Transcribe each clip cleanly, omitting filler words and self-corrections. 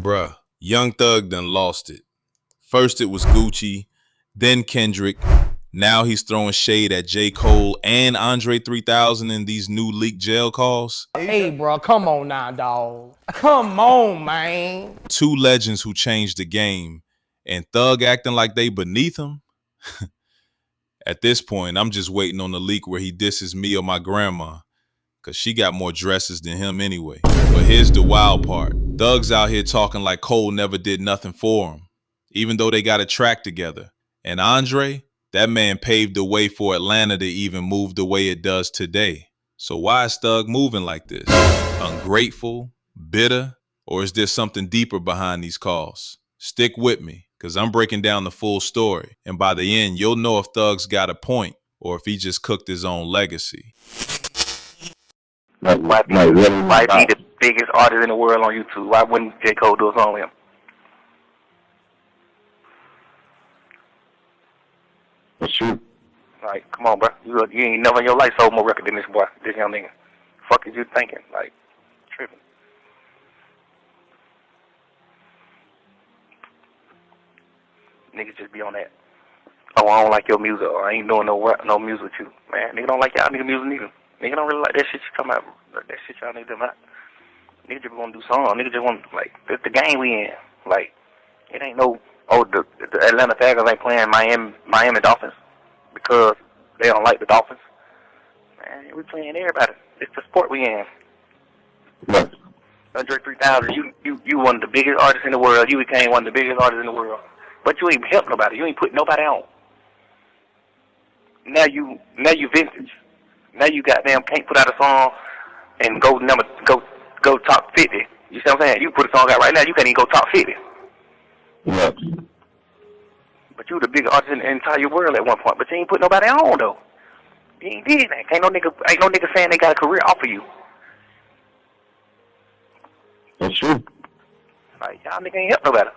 Bruh, Young Thug done lost it. First it was Gucci, then Kendrick. Now he's throwing shade at J. Cole and Andre 3000 in these new leaked jail calls. Hey, bro, come on now, dawg. Come on, man. Two legends who changed the game, and Thug acting like they beneath him. At this point, I'm just waiting on the leak where he disses me or my grandma, cause she got more dresses than him anyway. But here's the wild part. Thug's out here talking like Cole never did nothing for him, even though they got a track together. And Andre, that man paved the way for Atlanta to even move the way it does today. So why is Thug moving like this? Ungrateful? Bitter? Or is there something deeper behind these calls? Stick with me, because I'm breaking down the full story. And by the end, you'll know if Thug's got a point or if he just cooked his own legacy. Why be the biggest artist in the world on YouTube? Why wouldn't J. Cole do a song with him? That's true. Like, come on, bro. You ain't never in your life sold more record than this boy, this young nigga. Fuck is you thinking? Like, tripping. Niggas just be on that. Oh, I don't like your music, or I ain't doing no music with you. Man, nigga don't like y'all nigga music neither. Nigga don't really like that shit you come out. That shit y'all niggas do not. Nigga just want to do songs. Nigga just want, like, it's the game we in. Like, it ain't no, the Atlanta Falcons ain't playing Miami Dolphins because they don't like the Dolphins. Man, we playing everybody. It's the sport we in. Right. Andre 3000, you one of the biggest artists in the world. You became one of the biggest artists in the world. But you ain't help nobody. You ain't put nobody on. Now you vintage. Now you goddamn can't put out a song and go top 50. You see what I'm saying? You put a song out right now, you can't even go top 50. Yeah. But you the biggest artist in the entire world at one point. But you ain't put nobody on though. You ain't did that. Ain't no nigga saying they got a career off of you. That's true. Like y'all nigga ain't help nobody.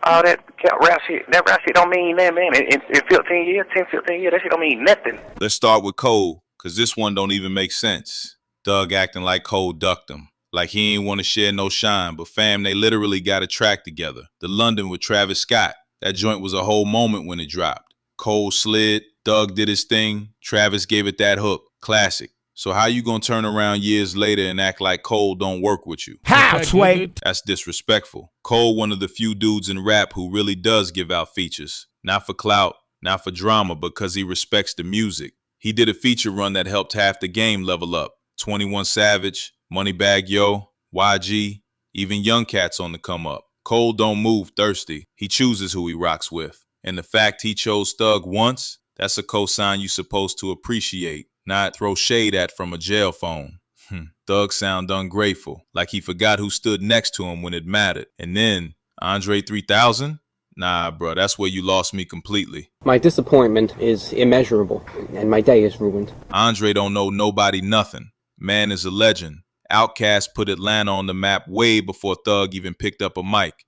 All that rap shit don't mean nothing, man. In 15 years, that shit don't mean nothing. Let's start with Cole, because this one don't even make sense. Thug acting like Cole ducked him. Like he ain't want to share no shine, but fam, they literally got a track together. The London with Travis Scott. That joint was a whole moment when it dropped. Cole slid, Thug did his thing, Travis gave it that hook. Classic. So how you gonna turn around years later and act like Cole don't work with you? How, Sway? That's disrespectful. Cole, one of the few dudes in rap who really does give out features. Not for clout, not for drama, because he respects the music. He did a feature run that helped half the game level up. 21 Savage, Moneybagg Yo, YG, even Young Cats on the come up. Cole don't move thirsty. He chooses who he rocks with. And the fact he chose Thug once, that's a cosign you supposed to appreciate, not throw shade at from a jail phone. Thug sound ungrateful, like he forgot who stood next to him when it mattered. And then, Andre 3000? Nah, bro, that's where you lost me completely. My disappointment is immeasurable, and my day is ruined. Andre don't know nobody nothing. Man is a legend. Outkast put Atlanta on the map way before Thug even picked up a mic.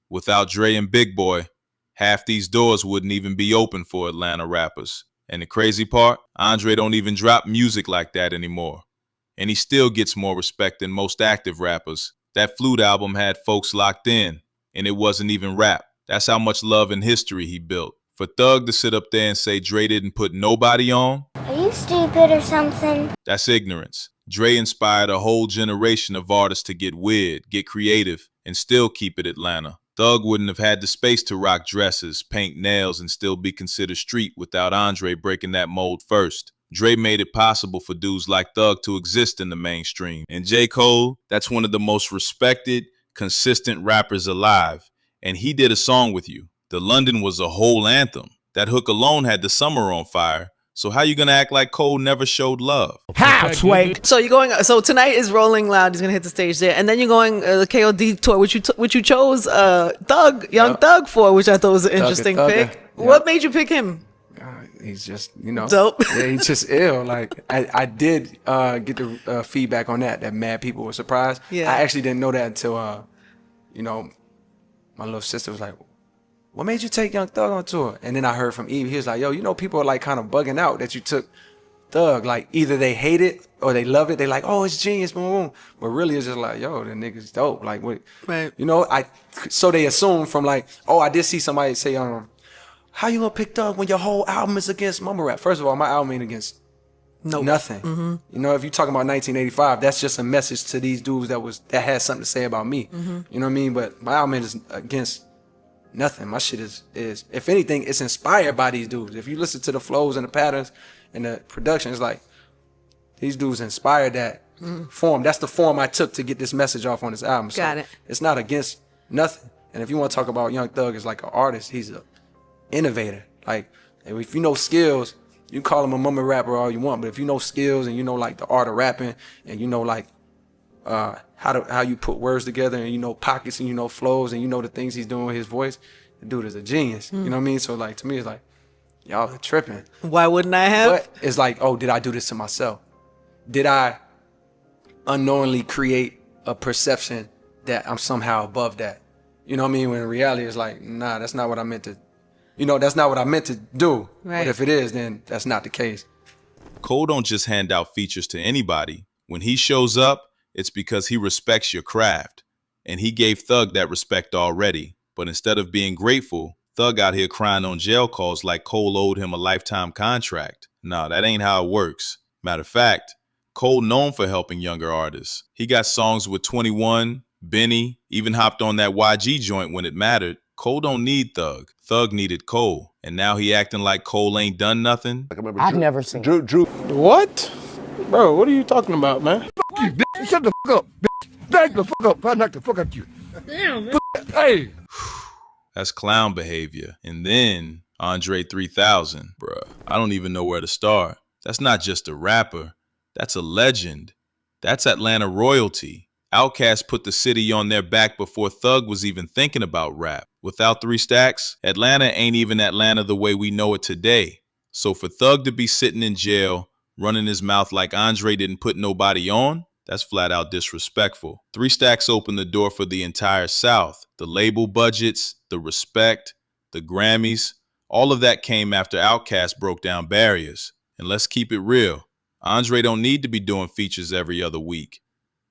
Without Dre and Big Boy, half these doors wouldn't even be open for Atlanta rappers. And the crazy part, Andre don't even drop music like that anymore. And he still gets more respect than most active rappers. That Flute album had folks locked in, and it wasn't even rap. That's how much love and history he built. For Thug to sit up there and say Dre didn't put nobody on, Are you stupid or something? that's ignorance. Dre inspired a whole generation of artists to get weird, get creative, and still keep it Atlanta. Thug wouldn't have had the space to rock dresses, paint nails, and still be considered street without Andre breaking that mold first. Dre made it possible for dudes like Thug to exist in the mainstream. And J. Cole, that's one of the most respected, consistent rappers alive. And he did a song with you. The London was a whole anthem. That hook alone had the summer on fire. So how you gonna act like Cole never showed love? How, Sway? So you're going. So tonight is Rolling Loud. He's gonna hit the stage there, and then you're going the KOD tour, which you chose Thug, Young Thug for, which I thought was an interesting pick. Yep. What made you pick him? He's just, Dope. Yeah, he's just ill. Like I did get the feedback on that mad people were surprised. Yeah. I actually didn't know that until my little sister was like, "What made you take Young Thug on tour?" And then I heard from Eve, he was like, "Yo, people are like kind of bugging out that you took Thug. Like either they hate it or they love it. They like, oh, it's genius, boom, boom. But really, it's just like, yo, the nigga's dope. Like what? Right. You know, so they assume from like, oh, I did see somebody say, how you gonna pick Thug when your whole album is against mumble rap? First of all, my album ain't against nothing. You know, if you're talking about 1985, that's just a message to these dudes that has something to say about me. You know what I mean? But my album is against nothing. My shit is if anything, it's inspired by these dudes. If you listen to the flows and the patterns and the production, it's like these dudes inspired that form. That's the form I took to get this message off on this album. So Got it. It's not against nothing. And if you want to talk about Young Thug as like an artist, he's an innovator. Like, if you know skills, you call him a mumble rapper all you want, but if you know skills and you know like the art of rapping and you know like how you put words together and you know pockets and you know flows and you know the things he's doing with his voice, the dude is a genius. You know what I mean? So like to me, it's like y'all are tripping. Why wouldn't I have? But it's like, oh, did I do this to myself? Did I unknowingly create a perception that I'm somehow above that? You know what I mean? When in reality, it's like, nah, that's not what I meant to. You know, that's not what I meant to do. Right. But if it is, then that's not the case. Cole don't just hand out features to anybody. When he shows up, it's because he respects your craft. And he gave Thug that respect already. But instead of being grateful, Thug out here crying on jail calls like Cole owed him a lifetime contract. Nah, that ain't how it works. Matter of fact, Cole known for helping younger artists. He got songs with 21, Benny, even hopped on that YG joint when it mattered. Cole don't need Thug. Thug needed Cole. And now he acting like Cole ain't done nothing. I've never seen Drew. What? Bro, what are you talking about, man? Fuck you, bitch. Shut the fuck up, bitch. Back the fuck up. I'll knock the fuck out you. Damn, man. Hey. That's clown behavior. And then Andre 3000. Bruh, I don't even know where to start. That's not just a rapper. That's a legend. That's Atlanta royalty. Outkast put the city on their back before Thug was even thinking about rap. Without 3 Stacks, Atlanta ain't even Atlanta the way we know it today. So for Thug to be sitting in jail, running his mouth like Andre didn't put nobody on, that's flat out disrespectful. 3 Stacks opened the door for the entire South. The label budgets, the respect, the Grammys, all of that came after Outkast broke down barriers. And let's keep it real. Andre don't need to be doing features every other week.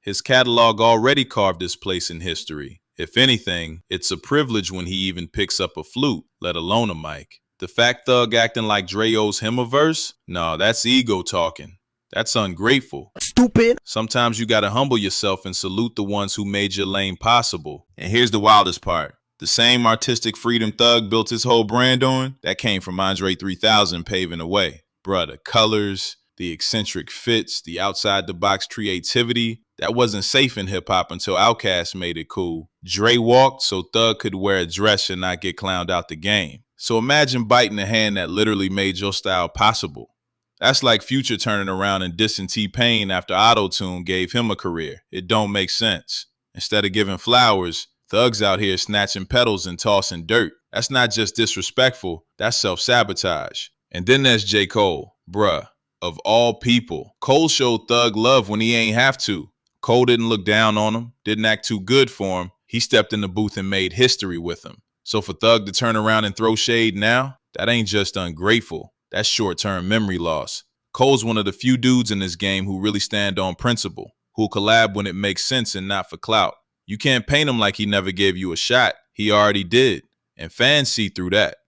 His catalog already carved his place in history. If anything, it's a privilege when he even picks up a flute, let alone a mic. The fact Thug acting like Dre owes him a verse? No, that's ego talking. That's ungrateful. Stupid. Sometimes you gotta humble yourself and salute the ones who made your lane possible. And here's the wildest part. The same artistic freedom Thug built his whole brand on, that came from Andre 3000 paving the way. Bruh, the colors, the eccentric fits, the outside-the-box creativity, that wasn't safe in hip-hop until Outkast made it cool. Dre walked so Thug could wear a dress and not get clowned out the game. So imagine biting the hand that literally made your style possible. That's like Future turning around and dissing T-Pain after Auto-Tune gave him a career. It don't make sense. Instead of giving flowers, Thug's out here snatching petals and tossing dirt. That's not just disrespectful, that's self-sabotage. And then there's J. Cole. Bruh, of all people, Cole showed Thug love when he ain't have to. Cole didn't look down on him, didn't act too good for him. He stepped in the booth and made history with him. So for Thug to turn around and throw shade now, that ain't just ungrateful. That's short-term memory loss. Cole's one of the few dudes in this game who really stand on principle, who'll collab when it makes sense and not for clout. You can't paint him like he never gave you a shot. He already did. And fans see through that.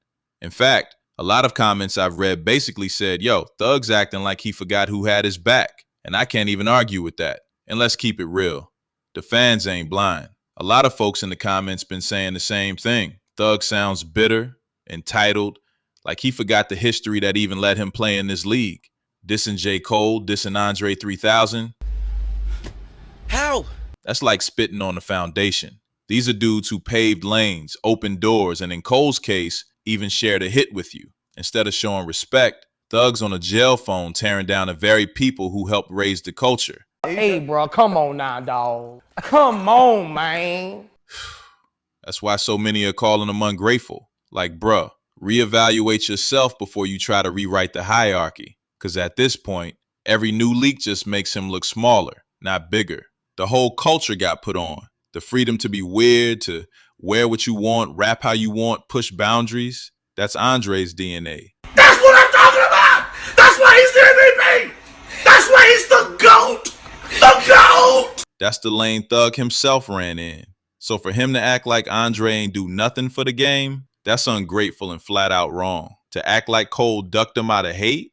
In fact, a lot of comments I've read basically said, yo, Thug's acting like he forgot who had his back. And I can't even argue with that. And let's keep it real. The fans ain't blind. A lot of folks in the comments been saying the same thing. Thug sounds bitter, entitled, like he forgot the history that even let him play in this league. Dissing J. Cole, dissing Andre 3000. How? That's like spitting on the foundation. These are dudes who paved lanes, opened doors, and in Cole's case, even shared a hit with you. Instead of showing respect, Thug's on a jail phone tearing down the very people who helped raise the culture. Hey, bro, come on now, dog. Come on, man. That's why so many are calling him ungrateful. Like, bruh, reevaluate yourself before you try to rewrite the hierarchy. Because at this point, every new leak just makes him look smaller, not bigger. The whole culture got put on. The freedom to be weird, to wear what you want, rap how you want, push boundaries. That's Andre's DNA. That's what I'm talking about! That's why he's in me, why! That's why he's the GOAT! The GOAT! That's the lane Thug himself ran in. So for him to act like Andre ain't do nothing for the game, that's ungrateful and flat out wrong. To act like Cole ducked him out of hate,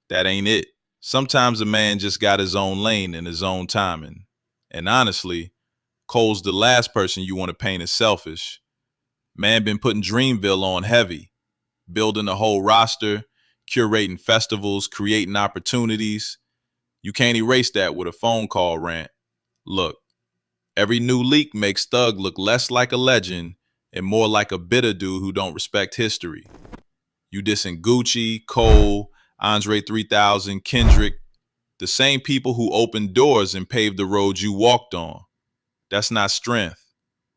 that ain't it. Sometimes a man just got his own lane and his own timing. And honestly, Cole's the last person you want to paint as selfish. Man been putting Dreamville on heavy, building a whole roster, curating festivals, creating opportunities. You can't erase that with a phone call rant. Look, every new leak makes Thug look less like a legend and more like a bitter dude who don't respect history. You dissing Gucci, Cole, Andre 3000, Kendrick, the same people who opened doors and paved the road you walked on. That's not strength.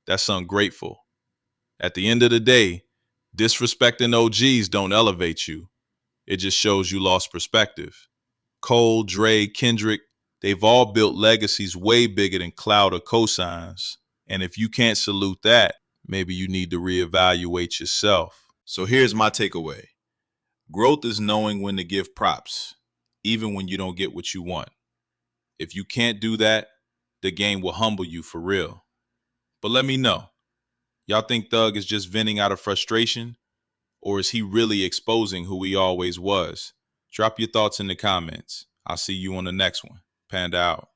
That's ungrateful. At the end of the day, disrespecting OGs don't elevate you. It just shows you lost perspective. Cole, Dre, Kendrick, they've all built legacies way bigger than clout or cosigns. And if you can't salute that, maybe you need to reevaluate yourself. So here's my takeaway. Growth is knowing when to give props, even when you don't get what you want. If you can't do that, the game will humble you for real. But let me know. Y'all think Thug is just venting out of frustration? Or is he really exposing who he always was? Drop your thoughts in the comments. I'll see you on the next one. Panda out.